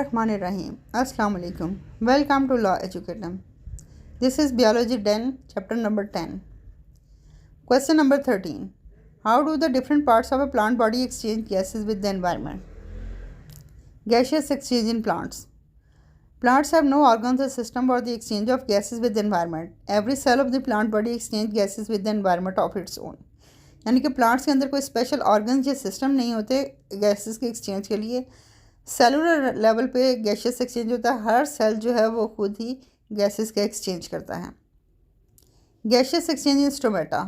Bismillahirrahmanirrahim. Assalamu alaikum. Welcome to Law Educatum. This is Biology 10, chapter number 10. Question number 13. How do the different parts of a plant body exchange gases with the environment? Gaseous exchange in plants. Plants have no organs or system for the exchange of gases with the environment. Every cell of the plant body exchange gases with the environment of its own. यानी कि plants के अंदर कोई special organs या system नहीं होते gases के exchange के लिए। सेलुलर लेवल पे गैसेस एक्सचेंज होता है। हर सेल जो है वो खुद ही गैसेस का एक्सचेंज करता है। गैसेस एक्सचेंज इन स्टोमेटा,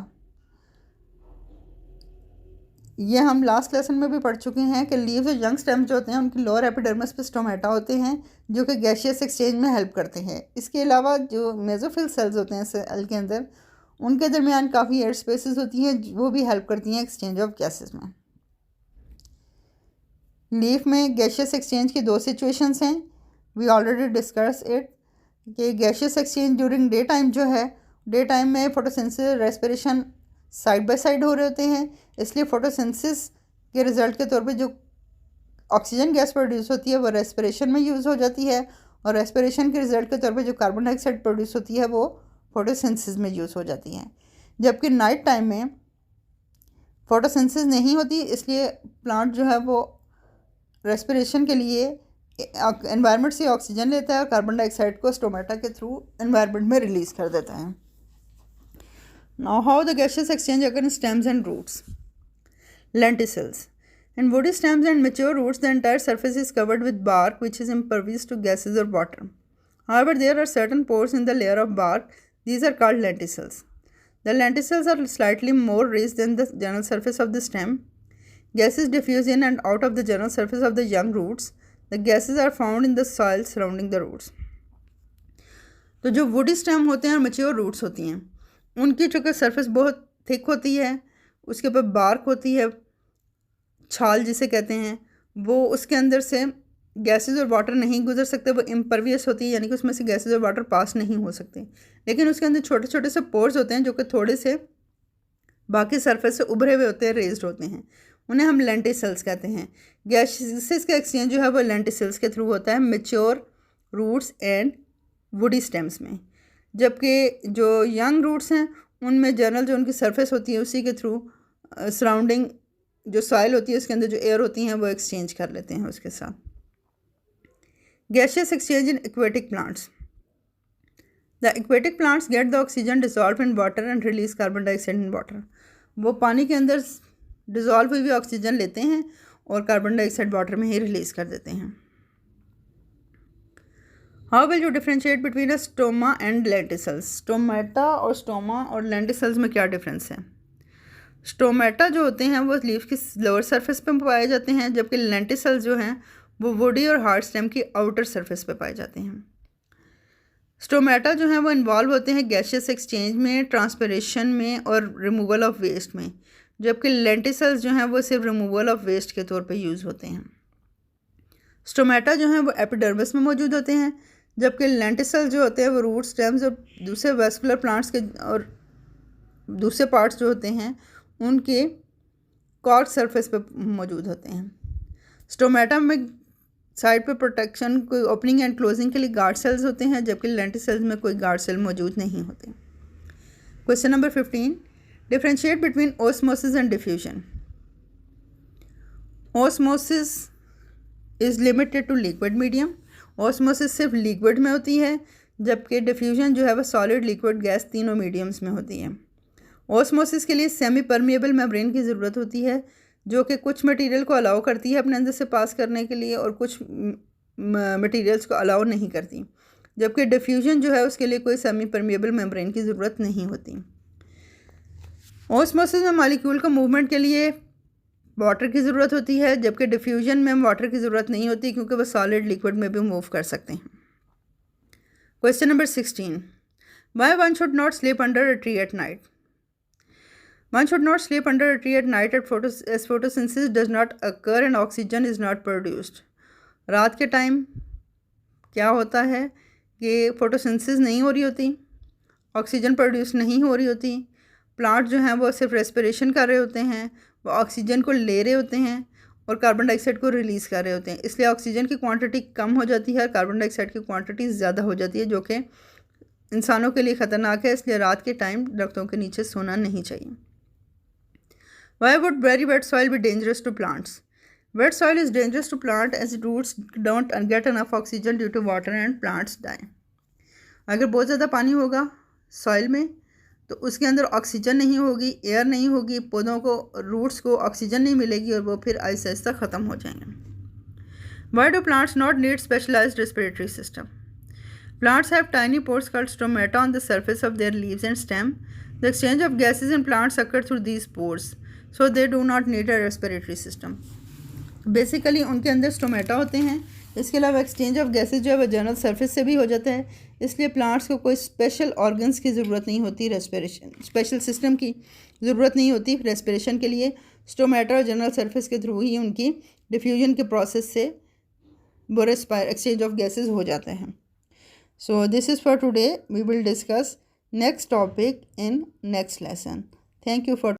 ये हम लास्ट लेसन में भी पढ़ चुके हैं कि लीव्स और यंग स्टेम्स जो होते हैं उनकी लोअर एपिडर्मिस पे स्टोमेटा होते हैं जो कि गैसियस एक्सचेंज में हेल्प करते हैं। इसके अलावा जो मेसोफिल सेल्स होते हैं सेल के अंदर, उनके दरमियान काफ़ी एयर स्पेसेस होती हैं, वो भी हेल्प करती हैं एक्सचेंज ऑफ गैसेस में। लीफ में गैसियस एक्सचेंज की दो सिचुएशंस हैं। वी ऑलरेडी डिस्कस इट कि gaseous exchange during day time जो है, डे टाइम में photosynthesis respiration side by side हो रहे होते हैं, इसलिए फोटोसिंथेसिस के रिज़ल्ट के तौर पे जो ऑक्सीजन गैस प्रोड्यूस होती है वो रेस्पिरेशन में यूज़ हो जाती है, और रेस्पिरेशन के रिज़ल्ट के तौर पे जो कार्बन डाइऑक्साइड प्रोड्यूस होती है वो फोटोसिंथेसिस में यूज़ हो जाती है। जबकि नाइट टाइम में फोटोसिंथेसिस नहीं होती, इसलिए प्लांट जो है वो रेस्पिरेशन के लिए एनवायरनमेंट से ऑक्सीजन लेता है और कार्बन डाइऑक्साइड को स्टोमेटा के थ्रू एनवायरनमेंट में रिलीज़ कर देता है। Now how the gases exchange occur in stems and roots. Lenticels in woody stems and mature roots the entire surface is covered with bark which is impervious to gases or water. However, there are certain pores in the layer of bark. These are called lenticels. The lenticels are slightly more raised than the general surface of the stem. Gases diffuse in and out of the general surface of the young roots. The gases are found in the soil surrounding the roots. तो जो woody stem होते हैं और mature roots होती हैं, उनकी चूँकि surface बहुत थिक होती है, उसके ऊपर बार्क होती है, छाल जिसे कहते हैं, वो उसके अंदर से गैसेस और वाटर नहीं गुजर सकते, वो इम्परवियस होती है, यानी कि उसमें से गैसेस और वाटर पास नहीं हो सकते। लेकिन उसके अंदर छोटे छोटे से पोर्स होते हैं जो कि थोड़े से बाकी सरफेस से उभरे हुए होते हैं, रेज्ड होते हैं, उन्हें हम लेंटिसल्स कहते हैं। गैसेस का एक्सचेंज जो है वो लेंटिसल्स के थ्रू होता है mature roots and woody stems में, जबकि जो यंग रूट्स हैं उनमें जनरल जो उनकी सरफेस होती है उसी के थ्रू सराउंडिंग जो सॉइल होती है उसके अंदर जो एयर होती हैं वो एक्सचेंज कर लेते हैं उसके साथ। Gaseous exchange in aquatic plants. The aquatic plants get the oxygen dissolve in water and release carbon dioxide in water. वो पानी के अंदर डिज़ोल्व हुई हुई ऑक्सीजन लेते हैं और कार्बन डाइऑक्साइड वाटर में ही रिलीज़ कर देते हैं। How will you differentiate between a stoma and lenticels. Stomata और स्टोमा और लेंटिसल्स में क्या डिफरेंस है। स्टोमेटा जो होते हैं वो लीफ की लोअर सरफेस पे पाए जाते हैं, जबकि लेंटिसल्स जो हैं वो वुडी और हार्ड स्टेम की आउटर सरफेस पे पाए जाते हैं। स्टोमेटा जो हैं वो इन्वॉल्व होते हैं गैसियस एक्सचेंज में, ट्रांसपिरेशन में और रिमूवल ऑफ वेस्ट में, जबकि लेंटिसल्स जो हैं वो सिर्फ रिमूवल ऑफ वेस्ट के तौर पे यूज़ होते हैं। स्टोमेटा जो हैं वो एपिडर्मिस में मौजूद होते हैं, जबकि लेंटिसल्स जो होते हैं वो रूट स्टेम्स और दूसरे वेस्कुलर प्लांट्स के और दूसरे पार्ट्स जो होते हैं उनके कॉर्क सरफेस पे मौजूद होते हैं। स्टोमेटा में साइड पे प्रोटेक्शन, कोई ओपनिंग एंड क्लोजिंग के लिए गार्ड सेल्स होते हैं, जबकि लेंटिसल्स में कोई गार्ड सेल मौजूद नहीं होते। Question number 15। Differentiate between osmosis and diffusion. Osmosis is limited to liquid medium. Osmosis सिर्फ लिक्विड में होती है, जबकि डिफ्यूजन जो है वह सॉलिड, लिक्विड, गैस तीनों मीडियम्स में होती है। ओस्मोसिस के लिए सेमी परमिएबल मेम्ब्रेन की ज़रूरत होती है जो कि कुछ मटेरियल को अलाउ करती है अपने अंदर से पास करने के लिए और कुछ मटेरियल्स को अलाउ नहीं करती, जबकि डिफ्यूजन जो है उसके लिए कोई सेमी परमिएबल मेम्ब्रेन की ज़रूरत नहीं होती। ओस्मोसिस में मॉलिक्यूल को मूवमेंट के लिए वाटर की ज़रूरत होती है, जबकि डिफ्यूजन में वाटर की ज़रूरत नहीं होती क्योंकि वह सॉलिड लिक्विड में भी मूव कर सकते हैं। Question number 16। Why one should not sleep under a tree at night. One should not sleep under a tree at night at photosynthesis does not occur and oxygen is not produced. रात के time क्या होता है कि photosynthesis नहीं हो रही होती, ऑक्सीजन प्रोड्यूस नहीं हो रही होती, प्लांट जो हैं वो सिर्फ रेस्पिरेशन कर रहे होते हैं, वो ऑक्सीजन को ले रहे होते हैं और कार्बन डाइऑक्साइड को रिलीज़ कर रहे होते हैं, इसलिए ऑक्सीजन की क्वांटिटी कम हो जाती है, कार्बन डाइऑक्साइड की क्वांटिटी ज़्यादा हो जाती है, जो कि इंसानों के लिए ख़तरनाक है। इसलिए रात के टाइम दरख्तों के नीचे सोना नहीं चाहिए। Why would very wet soil be dangerous to plants? Wet soil is dangerous to plant as roots don't get enough oxygen due to water and plants die. अगर बहुत ज़्यादा पानी होगा सॉइल में तो उसके अंदर ऑक्सीजन नहीं होगी, एयर नहीं होगी, पौधों को, रूट्स को ऑक्सीजन नहीं मिलेगी और वो फिर आहिस्ता आहिस्ता ख़त्म हो जाएंगे। Why do plants not need specialized respiratory system? Plants have tiny pores called stomata on the surface of their leaves and stem. The exchange of gases in plants occur through these pores, so they do not need a respiratory system. Basically उनके अंदर stomata होते हैं, इसके अलावा exchange of gases जो है वह general surface से भी हो जाता है, इसलिए प्लांट्स को कोई स्पेशल ऑर्गन्स की ज़रूरत नहीं होती, रेस्पिरेशन स्पेशल सिस्टम की ज़रूरत नहीं होती रेस्पिरेशन के लिए। स्टोमेटा और जनरल सरफेस के थ्रू ही उनकी डिफ्यूजन के प्रोसेस से वो एक्सचेंज ऑफ गैसेज हो जाते हैं। So this is for today. We will discuss next topic in next lesson. Thank you for